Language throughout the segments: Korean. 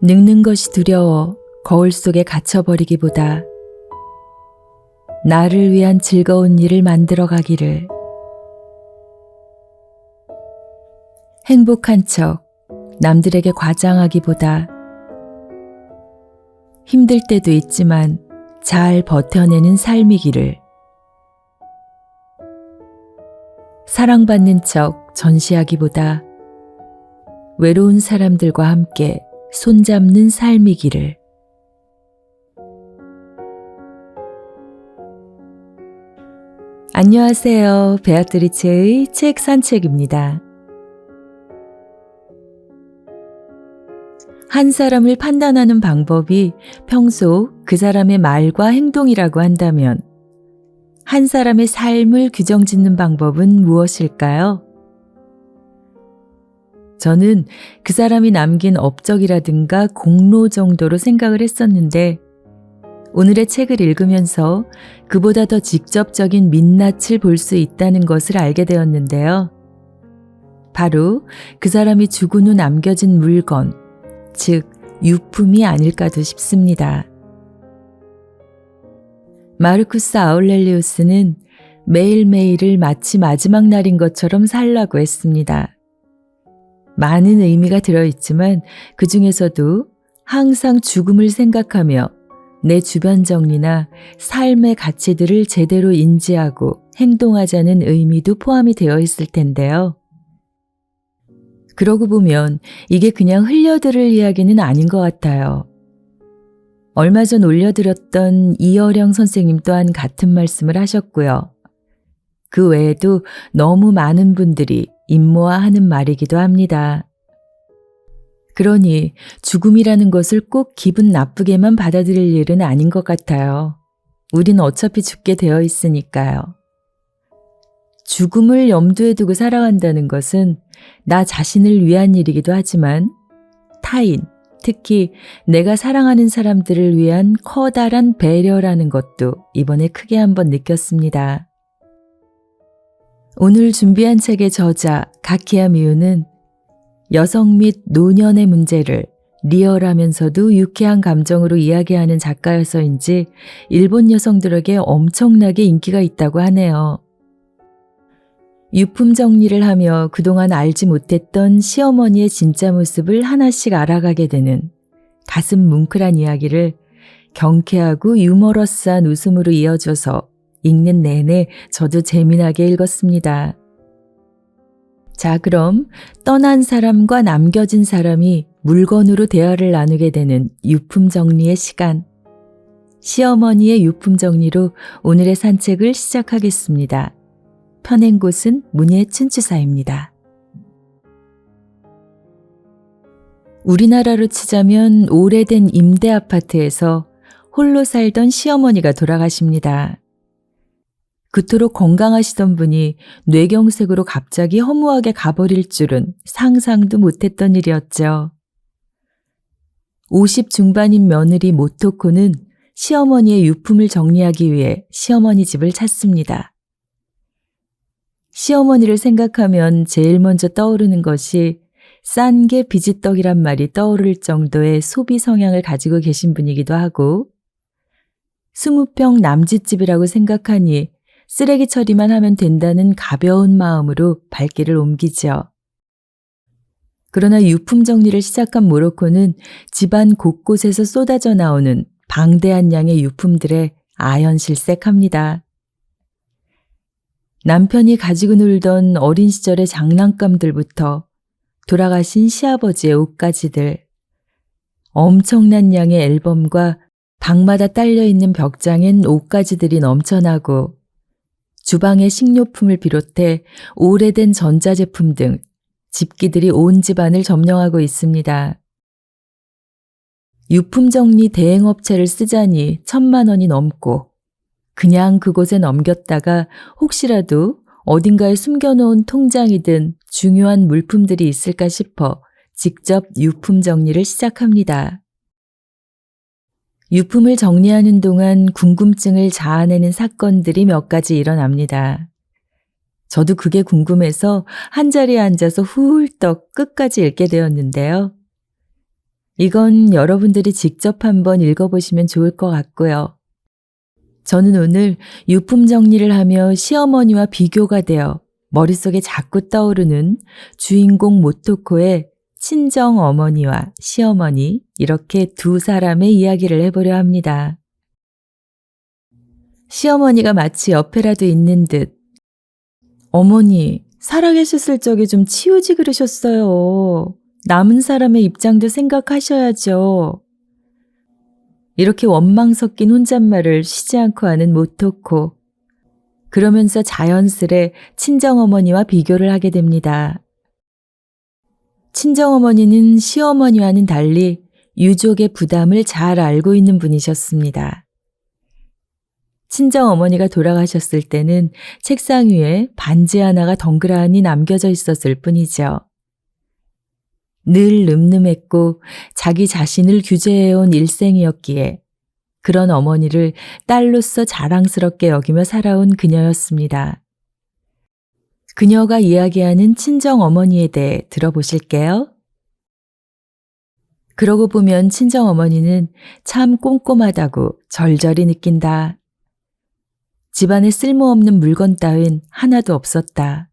늙는 것이 두려워 거울 속에 갇혀버리기보다 나를 위한 즐거운 일을 만들어 가기를. 행복한 척 남들에게 과장하기보다 힘들 때도 있지만 잘 버텨내는 삶이기를. 사랑받는 척 전시하기보다 외로운 사람들과 함께 손잡는 삶이기를. 안녕하세요. 베아트리체의 책 산책입니다. 한 사람을 판단하는 방법이 평소 그 사람의 말과 행동이라고 한다면 한 사람의 삶을 규정짓는 방법은 무엇일까요? 저는 그 사람이 남긴 업적이라든가 공로 정도로 생각을 했었는데 오늘의 책을 읽으면서 그보다 더 직접적인 민낯을 볼 수 있다는 것을 알게 되었는데요. 바로 그 사람이 죽은 후 남겨진 물건, 즉 유품이 아닐까도 싶습니다. 마르쿠스 아울렐리우스는 매일매일을 마치 마지막 날인 것처럼 살라고 했습니다. 많은 의미가 들어있지만 그 중에서도 항상 죽음을 생각하며 내 주변 정리나 삶의 가치들을 제대로 인지하고 행동하자는 의미도 포함이 되어 있을 텐데요. 그러고 보면 이게 그냥 흘려들을 이야기는 아닌 것 같아요. 얼마 전 올려드렸던 이어령 선생님 또한 같은 말씀을 하셨고요. 그 외에도 너무 많은 분들이 임모아하는 말이기도 합니다. 그러니 죽음이라는 것을 꼭 기분 나쁘게만 받아들일 일은 아닌 것 같아요. 우린 어차피 죽게 되어 있으니까요. 죽음을 염두에 두고 살아간다는 것은 나 자신을 위한 일이기도 하지만 타인, 특히 내가 사랑하는 사람들을 위한 커다란 배려라는 것도 이번에 크게 한번 느꼈습니다. 오늘 준비한 책의 저자 가키야 미우는 여성 및 노년의 문제를 리얼하면서도 유쾌한 감정으로 이야기하는 작가여서인지 일본 여성들에게 엄청나게 인기가 있다고 하네요. 유품 정리를 하며 그동안 알지 못했던 시어머니의 진짜 모습을 하나씩 알아가게 되는 가슴 뭉클한 이야기를 경쾌하고 유머러스한 웃음으로 이어줘서 읽는 내내 저도 재미나게 읽었습니다. 자, 그럼 떠난 사람과 남겨진 사람이 물건으로 대화를 나누게 되는 유품 정리의 시간. 시어머니의 유품 정리로 오늘의 산책을 시작하겠습니다. 펴낸 곳은 문예 춘추사입니다. 우리나라로 치자면 오래된 임대 아파트에서 홀로 살던 시어머니가 돌아가십니다. 그토록 건강하시던 분이 뇌경색으로 갑자기 허무하게 가버릴 줄은 상상도 못했던 일이었죠. 50 중반인 며느리 모토코는 시어머니의 유품을 정리하기 위해 시어머니 집을 찾습니다. 시어머니를 생각하면 제일 먼저 떠오르는 것이 싼 게 비지떡이란 말이 떠오를 정도의 소비 성향을 가지고 계신 분이기도 하고 20평 남짓집이라고 생각하니 쓰레기 처리만 하면 된다는 가벼운 마음으로 발길을 옮기죠. 그러나 유품 정리를 시작한 모로코는 집안 곳곳에서 쏟아져 나오는 방대한 양의 유품들에 아연실색합니다. 남편이 가지고 놀던 어린 시절의 장난감들부터 돌아가신 시아버지의 옷가지들, 엄청난 양의 앨범과 방마다 딸려있는 벽장엔 옷가지들이 넘쳐나고 주방의 식료품을 비롯해 오래된 전자제품 등 집기들이 온 집안을 점령하고 있습니다. 유품 정리 대행업체를 쓰자니 1,000만 원이 넘고 그냥 그곳에 넘겼다가 혹시라도 어딘가에 숨겨놓은 통장이든 중요한 물품들이 있을까 싶어 직접 유품 정리를 시작합니다. 유품을 정리하는 동안 궁금증을 자아내는 사건들이 몇 가지 일어납니다. 저도 그게 궁금해서 한자리에 앉아서 훌떡 끝까지 읽게 되었는데요. 이건 여러분들이 직접 한번 읽어보시면 좋을 것 같고요. 저는 오늘 유품 정리를 하며 시어머니와 비교가 되어 머릿속에 자꾸 떠오르는 주인공 모토코의 친정 어머니와 시어머니 이렇게 두 사람의 이야기를 해보려 합니다. 시어머니가 마치 옆에라도 있는 듯 어머니, 살아계셨을 적에 좀 치우지 그러셨어요. 남은 사람의 입장도 생각하셔야죠. 이렇게 원망 섞인 혼잣말을 쉬지 않고 하는 모토코. 그러면서 자연스레 친정어머니와 비교를 하게 됩니다. 친정어머니는 시어머니와는 달리 유족의 부담을 잘 알고 있는 분이셨습니다. 친정어머니가 돌아가셨을 때는 책상 위에 반지 하나가 덩그러니 남겨져 있었을 뿐이죠. 늘 늠름했고 자기 자신을 규제해온 일생이었기에 그런 어머니를 딸로서 자랑스럽게 여기며 살아온 그녀였습니다. 그녀가 이야기하는 친정어머니에 대해 들어보실게요. 그러고 보면 친정어머니는 참 꼼꼼하다고 절절히 느낀다. 집안에 쓸모없는 물건 따윈 하나도 없었다.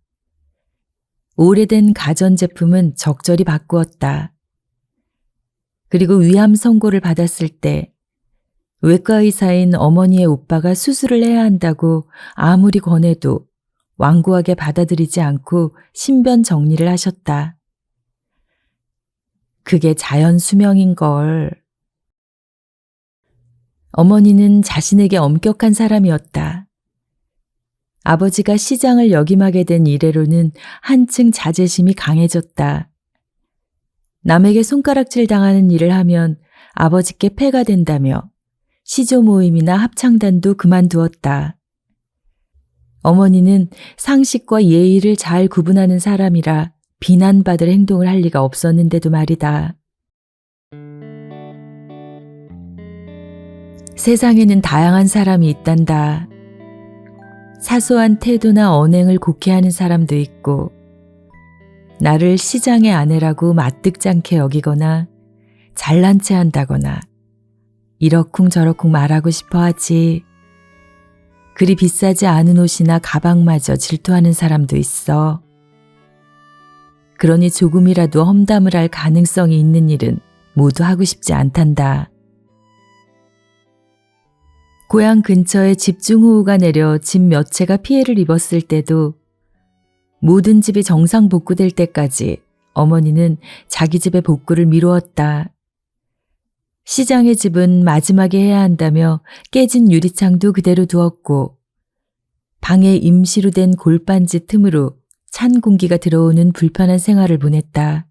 오래된 가전제품은 적절히 바꾸었다. 그리고 위암 선고를 받았을 때 외과 의사인 어머니의 오빠가 수술을 해야 한다고 아무리 권해도 완고하게 받아들이지 않고 신변 정리를 하셨다. 그게 자연 수명인걸. 어머니는 자신에게 엄격한 사람이었다. 아버지가 시장을 역임하게 된 이래로는 한층 자제심이 강해졌다. 남에게 손가락질 당하는 일을 하면 아버지께 폐가 된다며 시조 모임이나 합창단도 그만두었다. 어머니는 상식과 예의를 잘 구분하는 사람이라 비난받을 행동을 할 리가 없었는데도 말이다. 세상에는 다양한 사람이 있단다. 사소한 태도나 언행을 곡해하는 사람도 있고 나를 시장의 아내라고 마뜩잖게 여기거나 잘난 체 한다거나 이러쿵저러쿵 말하고 싶어 하지. 그리 비싸지 않은 옷이나 가방마저 질투하는 사람도 있어. 그러니 조금이라도 험담을 할 가능성이 있는 일은 모두 하고 싶지 않단다. 고향 근처에 집중호우가 내려 집 몇 채가 피해를 입었을 때도 모든 집이 정상 복구될 때까지 어머니는 자기 집의 복구를 미루었다. 시장의 집은 마지막에 해야 한다며 깨진 유리창도 그대로 두었고 방에 임시로 된 골반지 틈으로 찬 공기가 들어오는 불편한 생활을 보냈다.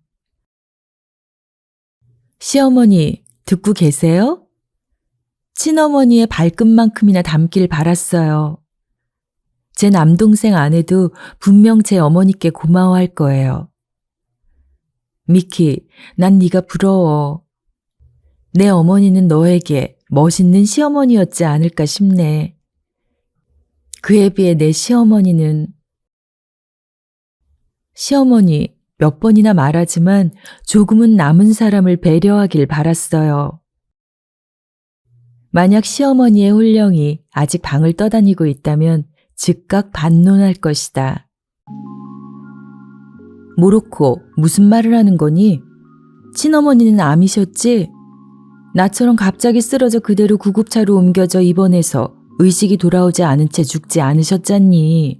시어머니, 듣고 계세요? 친어머니의 발끝만큼이나 닮길 바랐어요. 제 남동생 아내도 분명 제 어머니께 고마워할 거예요. 미키, 난 네가 부러워. 내 어머니는 너에게 멋있는 시어머니였지 않을까 싶네. 그에 비해 내 시어머니는... 시어머니, 몇 번이나 말하지만 조금은 남은 사람을 배려하길 바랐어요. 만약 시어머니의 홀령이 아직 방을 떠다니고 있다면 즉각 반론할 것이다. 모로코, 무슨 말을 하는 거니? 친어머니는 암이셨지? 나처럼 갑자기 쓰러져 그대로 구급차로 옮겨져 입원해서 의식이 돌아오지 않은 채 죽지 않으셨잖니.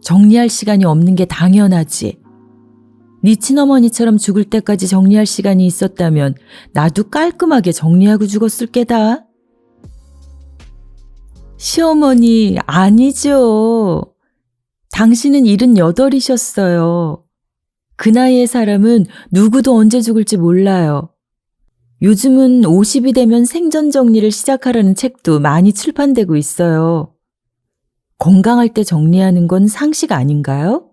정리할 시간이 없는 게 당연하지. 네 친어머니처럼 죽을 때까지 정리할 시간이 있었다면 나도 깔끔하게 정리하고 죽었을 게다. 시어머니, 아니죠. 당신은 78이셨어요. 그 나이의 사람은 누구도 언제 죽을지 몰라요. 요즘은 50이 되면 생전 정리를 시작하라는 책도 많이 출판되고 있어요. 건강할 때 정리하는 건 상식 아닌가요?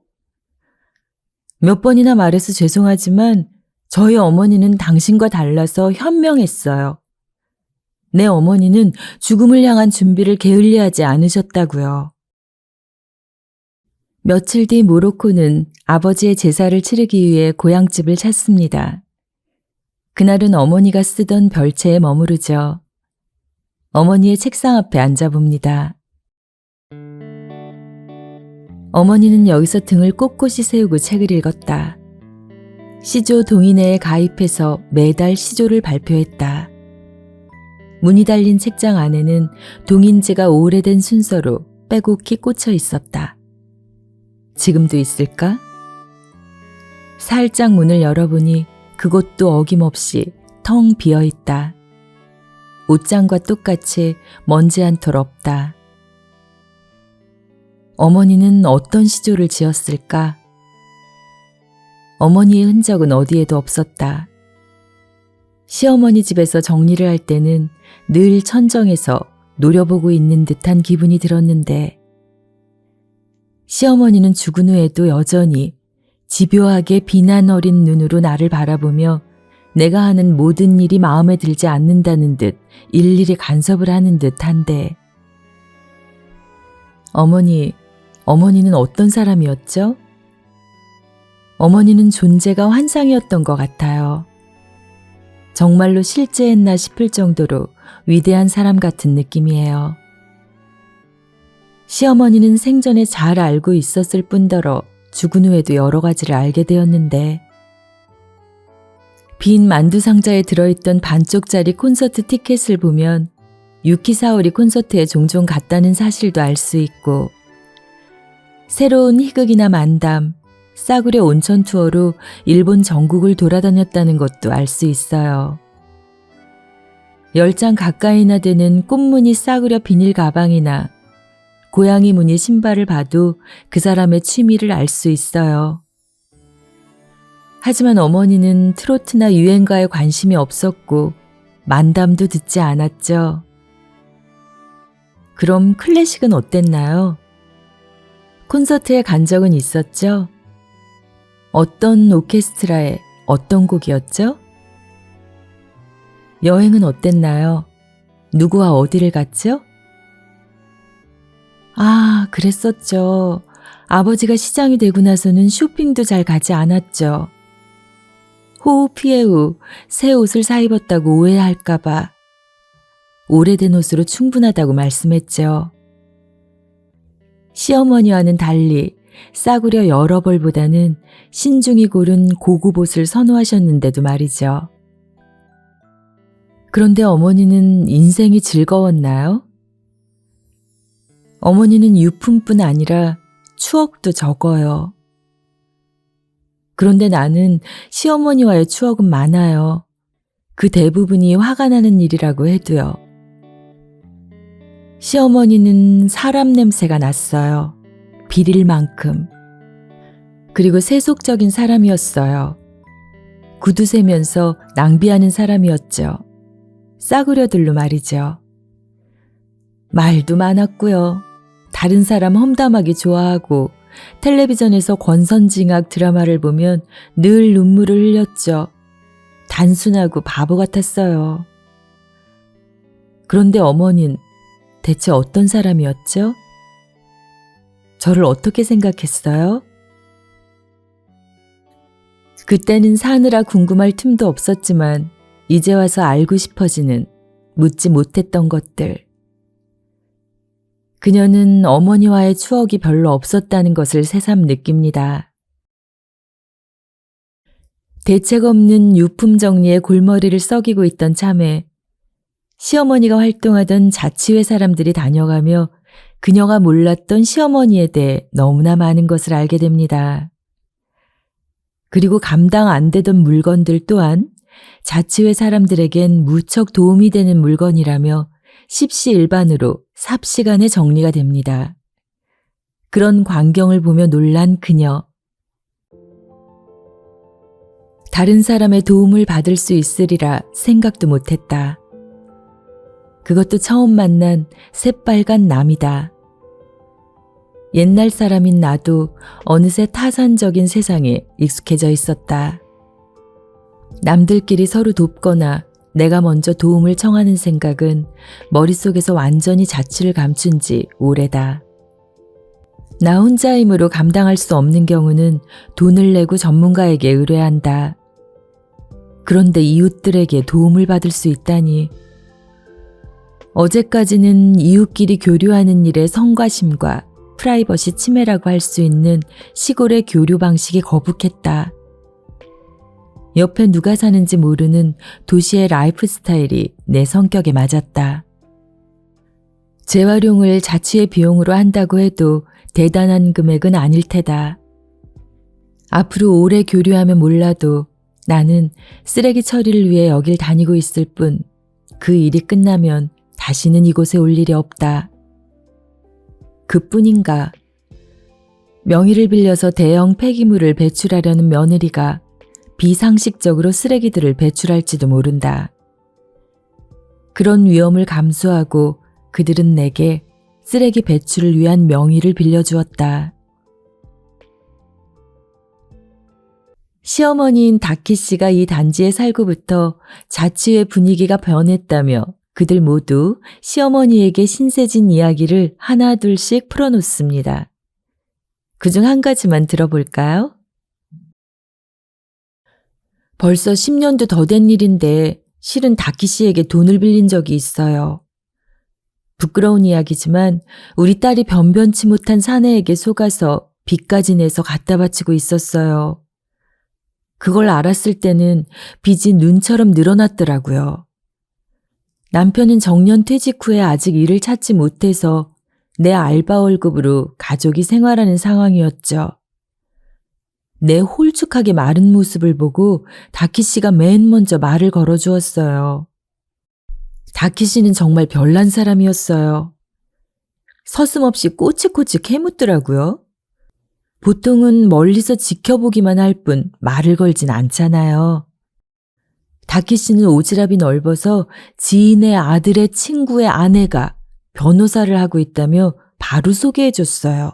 몇 번이나 말해서 죄송하지만 저희 어머니는 당신과 달라서 현명했어요. 내 어머니는 죽음을 향한 준비를 게을리하지 않으셨다고요. 며칠 뒤 모로코는 아버지의 제사를 치르기 위해 고향집을 찾습니다. 그날은 어머니가 쓰던 별채에 머무르죠. 어머니의 책상 앞에 앉아봅니다. 어머니는 여기서 등을 꼿꼿이 세우고 책을 읽었다. 시조 동인회에 가입해서 매달 시조를 발표했다. 문이 달린 책장 안에는 동인지가 오래된 순서로 빼곡히 꽂혀 있었다. 지금도 있을까? 살짝 문을 열어보니 그곳도 어김없이 텅 비어 있다. 옷장과 똑같이 먼지 한 톨 없다. 어머니는 어떤 시조를 지었을까? 어머니의 흔적은 어디에도 없었다. 시어머니 집에서 정리를 할 때는 늘 천정에서 노려보고 있는 듯한 기분이 들었는데 시어머니는 죽은 후에도 여전히 집요하게 비난 어린 눈으로 나를 바라보며 내가 하는 모든 일이 마음에 들지 않는다는 듯 일일이 간섭을 하는 듯한데 어머니는 어떤 사람이었죠? 어머니는 존재가 환상이었던 것 같아요. 정말로 실제했나 싶을 정도로 위대한 사람 같은 느낌이에요. 시어머니는 생전에 잘 알고 있었을 뿐더러 죽은 후에도 여러 가지를 알게 되었는데 빈 만두 상자에 들어있던 반쪽짜리 콘서트 티켓을 보면 유키 사오리 콘서트에 종종 갔다는 사실도 알 수 있고 새로운 희극이나 만담, 싸구려 온천 투어로 일본 전국을 돌아다녔다는 것도 알 수 있어요. 10장 가까이나 되는 꽃무늬 싸구려 비닐 가방이나 고양이 무늬 신발을 봐도 그 사람의 취미를 알 수 있어요. 하지만 어머니는 트로트나 유행가에 관심이 없었고 만담도 듣지 않았죠. 그럼 클래식은 어땠나요? 콘서트에 간 적은 있었죠? 어떤 오케스트라의 어떤 곡이었죠? 여행은 어땠나요? 누구와 어디를 갔죠? 아, 그랬었죠. 아버지가 시장이 되고 나서는 쇼핑도 잘 가지 않았죠. 호우 피해후 새 옷을 사입었다고 오해할까봐 오래된 옷으로 충분하다고 말씀했죠. 시어머니와는 달리 싸구려 여러 벌보다는 신중히 고른 고급 옷을 선호하셨는데도 말이죠. 그런데 어머니는 인생이 즐거웠나요? 어머니는 유품뿐 아니라 추억도 적어요. 그런데 나는 시어머니와의 추억은 많아요. 그 대부분이 화가 나는 일이라고 해도요. 시어머니는 사람 냄새가 났어요. 비릴 만큼. 그리고 세속적인 사람이었어요. 구두 세면서 낭비하는 사람이었죠. 싸구려들로 말이죠. 말도 많았고요. 다른 사람 험담하기 좋아하고 텔레비전에서 권선징악 드라마를 보면 늘 눈물을 흘렸죠. 단순하고 바보 같았어요. 그런데 어머니는 대체 어떤 사람이었죠? 저를 어떻게 생각했어요? 그때는 사느라 궁금할 틈도 없었지만 이제 와서 알고 싶어지는 묻지 못했던 것들. 그녀는 어머니와의 추억이 별로 없었다는 것을 새삼 느낍니다. 대책 없는 유품 정리에 골머리를 썩이고 있던 참에 시어머니가 활동하던 자치회 사람들이 다녀가며 그녀가 몰랐던 시어머니에 대해 너무나 많은 것을 알게 됩니다. 그리고 감당 안 되던 물건들 또한 자치회 사람들에겐 무척 도움이 되는 물건이라며 십시일반으로 삽시간에 정리가 됩니다. 그런 광경을 보며 놀란 그녀. 다른 사람의 도움을 받을 수 있으리라 생각도 못했다. 그것도 처음 만난 새빨간 남이다. 옛날 사람인 나도 어느새 타산적인 세상에 익숙해져 있었다. 남들끼리 서로 돕거나 내가 먼저 도움을 청하는 생각은 머릿속에서 완전히 자취를 감춘 지 오래다. 나 혼자 힘으로 감당할 수 없는 경우는 돈을 내고 전문가에게 의뢰한다. 그런데 이웃들에게 도움을 받을 수 있다니. 어제까지는 이웃끼리 교류하는 일에 성과심과 프라이버시 침해라고 할 수 있는 시골의 교류 방식이 거북했다. 옆에 누가 사는지 모르는 도시의 라이프 스타일이 내 성격에 맞았다. 재활용을 자취의 비용으로 한다고 해도 대단한 금액은 아닐 테다. 앞으로 오래 교류하면 몰라도 나는 쓰레기 처리를 위해 여길 다니고 있을 뿐 그 일이 끝나면 다시는 이곳에 올 일이 없다. 그뿐인가. 명의를 빌려서 대형 폐기물을 배출하려는 며느리가 비상식적으로 쓰레기들을 배출할지도 모른다. 그런 위험을 감수하고 그들은 내게 쓰레기 배출을 위한 명의를 빌려주었다. 시어머니인 다키 씨가 이 단지에 살고부터 자취의 분위기가 변했다며 그들 모두 시어머니에게 신세진 이야기를 하나둘씩 풀어놓습니다. 그중 한 가지만 들어볼까요? 벌써 10년도 더 된 일인데 실은 다키 씨에게 돈을 빌린 적이 있어요. 부끄러운 이야기지만 우리 딸이 변변치 못한 사내에게 속아서 빚까지 내서 갖다 바치고 있었어요. 그걸 알았을 때는 빚이 눈처럼 늘어났더라고요. 남편은 정년 퇴직 후에 아직 일을 찾지 못해서 내 알바 월급으로 가족이 생활하는 상황이었죠. 내 홀쭉하게 마른 모습을 보고 다키 씨가 맨 먼저 말을 걸어주었어요. 다키 씨는 정말 별난 사람이었어요. 서슴없이 꼬치꼬치 캐묻더라고요. 보통은 멀리서 지켜보기만 할 뿐 말을 걸진 않잖아요. 다키 씨는 오지랖이 넓어서 지인의 아들의 친구의 아내가 변호사를 하고 있다며 바로 소개해줬어요.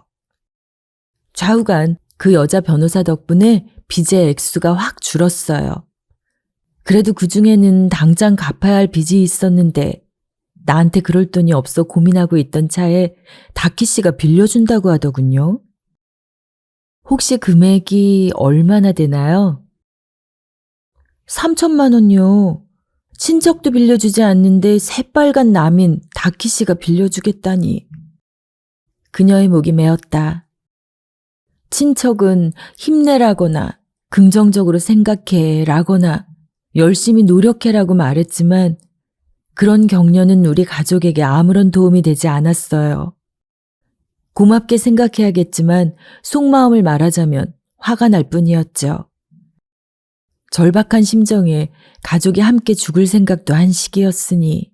좌우간 그 여자 변호사 덕분에 빚의 액수가 확 줄었어요. 그래도 그중에는 당장 갚아야 할 빚이 있었는데 나한테 그럴 돈이 없어 고민하고 있던 차에 다키 씨가 빌려준다고 하더군요. 혹시 금액이 얼마나 되나요? 3천만 원요. 친척도 빌려주지 않는데 새빨간 남인 다키 씨가 빌려주겠다니. 그녀의 목이 메었다. 친척은 힘내라거나 긍정적으로 생각해 라거나 열심히 노력해라고 말했지만 그런 격려는 우리 가족에게 아무런 도움이 되지 않았어요. 고맙게 생각해야겠지만 속마음을 말하자면 화가 날 뿐이었죠. 절박한 심정에 가족이 함께 죽을 생각도 한 시기였으니.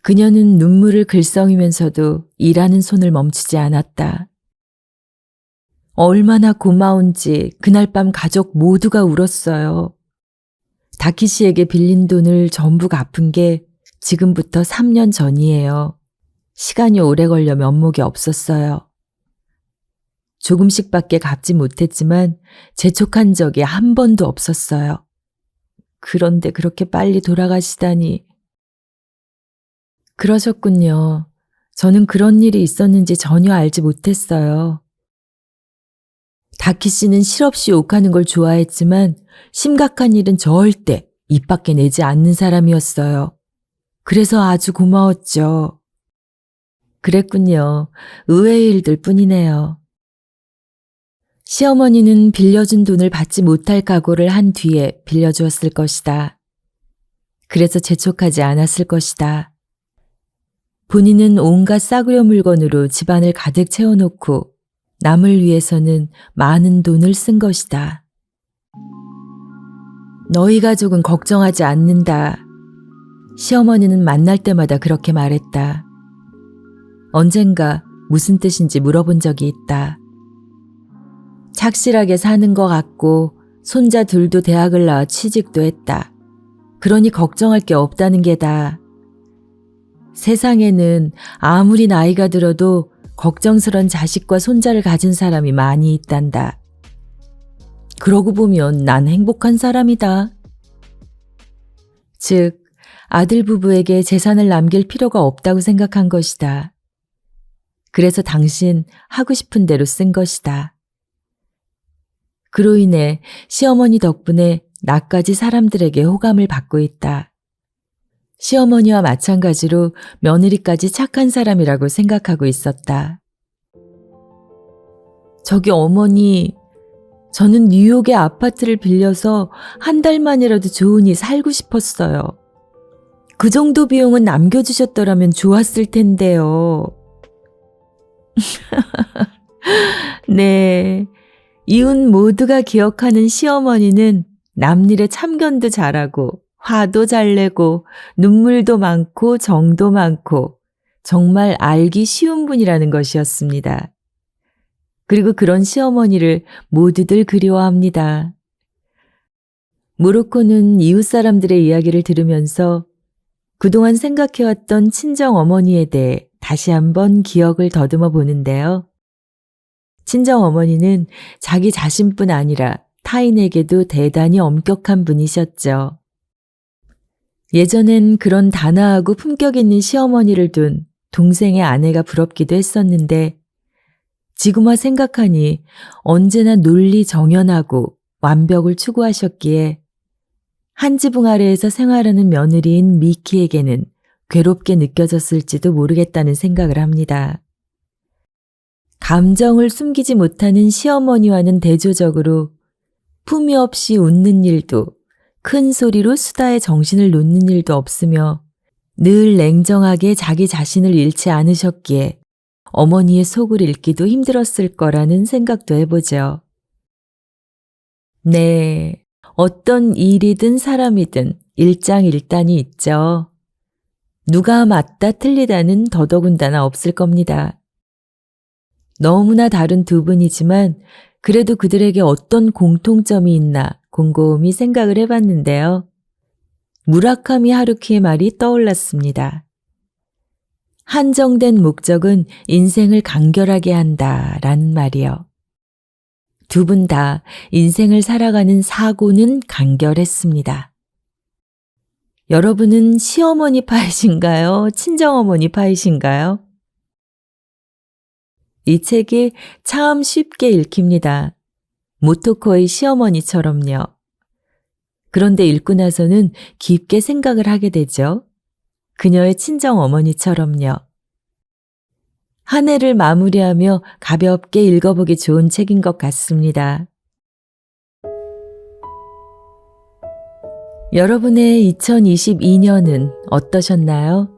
그녀는 눈물을 글썽이면서도 일하는 손을 멈추지 않았다. 얼마나 고마운지 그날 밤 가족 모두가 울었어요. 다키 씨에게 빌린 돈을 전부 갚은 게 지금부터 3년 전이에요. 시간이 오래 걸려 면목이 없었어요. 조금씩밖에 갚지 못했지만 재촉한 적이 한 번도 없었어요. 그런데 그렇게 빨리 돌아가시다니. 그러셨군요. 저는 그런 일이 있었는지 전혀 알지 못했어요. 다키 씨는 실없이 욕하는 걸 좋아했지만 심각한 일은 절대 입 밖에 내지 않는 사람이었어요. 그래서 아주 고마웠죠. 그랬군요. 의외의 일들 뿐이네요. 시어머니는 빌려준 돈을 받지 못할 각오를 한 뒤에 빌려주었을 것이다. 그래서 재촉하지 않았을 것이다. 본인은 온갖 싸구려 물건으로 집안을 가득 채워놓고 남을 위해서는 많은 돈을 쓴 것이다. 너희 가족은 걱정하지 않는다. 시어머니는 만날 때마다 그렇게 말했다. 언젠가 무슨 뜻인지 물어본 적이 있다. 착실하게 사는 것 같고 손자 둘도 대학을 나와 취직도 했다. 그러니 걱정할 게 없다는 게다. 세상에는 아무리 나이가 들어도 걱정스런 자식과 손자를 가진 사람이 많이 있단다. 그러고 보면 난 행복한 사람이다. 즉, 아들 부부에게 재산을 남길 필요가 없다고 생각한 것이다. 그래서 당신 하고 싶은 대로 쓴 것이다. 그로 인해 시어머니 덕분에 나까지 사람들에게 호감을 받고 있다. 시어머니와 마찬가지로 며느리까지 착한 사람이라고 생각하고 있었다. 저기 어머니, 저는 뉴욕의 아파트를 빌려서 한 달만이라도 좋으니 살고 싶었어요. 그 정도 비용은 남겨주셨더라면 좋았을 텐데요. 네, 이웃 모두가 기억하는 시어머니는 남일에 참견도 잘하고 화도 잘 내고 눈물도 많고 정도 많고 정말 알기 쉬운 분이라는 것이었습니다. 그리고 그런 시어머니를 모두들 그리워합니다. 모로코는 이웃 사람들의 이야기를 들으면서 그동안 생각해왔던 친정어머니에 대해 다시 한번 기억을 더듬어 보는데요. 친정어머니는 자기 자신뿐 아니라 타인에게도 대단히 엄격한 분이셨죠. 예전엔 그런 단아하고 품격 있는 시어머니를 둔 동생의 아내가 부럽기도 했었는데 지금 와 생각하니 언제나 논리 정연하고 완벽을 추구하셨기에 한 지붕 아래에서 생활하는 며느리인 미키에게는 괴롭게 느껴졌을지도 모르겠다는 생각을 합니다. 감정을 숨기지 못하는 시어머니와는 대조적으로 품위 없이 웃는 일도 큰 소리로 수다에 정신을 놓는 일도 없으며 늘 냉정하게 자기 자신을 잃지 않으셨기에 어머니의 속을 읽기도 힘들었을 거라는 생각도 해보죠. 네, 어떤 일이든 사람이든 일장일단이 있죠. 누가 맞다 틀리다는 더더군다나 없을 겁니다. 너무나 다른 두 분이지만 그래도 그들에게 어떤 공통점이 있나 곰곰이 생각을 해봤는데요. 무라카미 하루키의 말이 떠올랐습니다. 한정된 목적은 인생을 간결하게 한다라는 말이요. 두 분 다 인생을 살아가는 사고는 간결했습니다. 여러분은 시어머니 파이신가요? 친정어머니 파이신가요? 이 책이 참 쉽게 읽힙니다. 모토코의 시어머니처럼요. 그런데 읽고 나서는 깊게 생각을 하게 되죠. 그녀의 친정어머니처럼요. 한 해를 마무리하며 가볍게 읽어보기 좋은 책인 것 같습니다. 여러분의 2022년은 어떠셨나요?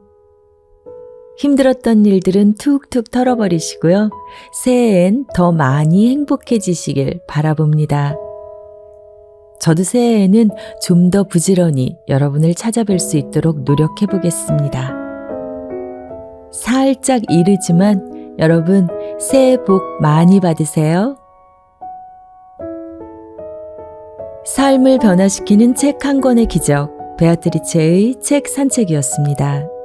힘들었던 일들은 툭툭 털어버리시고요. 새해엔 더 많이 행복해지시길 바라봅니다. 저도 새해에는 좀 더 부지런히 여러분을 찾아뵐 수 있도록 노력해보겠습니다. 살짝 이르지만 여러분 새해 복 많이 받으세요. 삶을 변화시키는 책 한 권의 기적, 베아트리체의 책 산책이었습니다.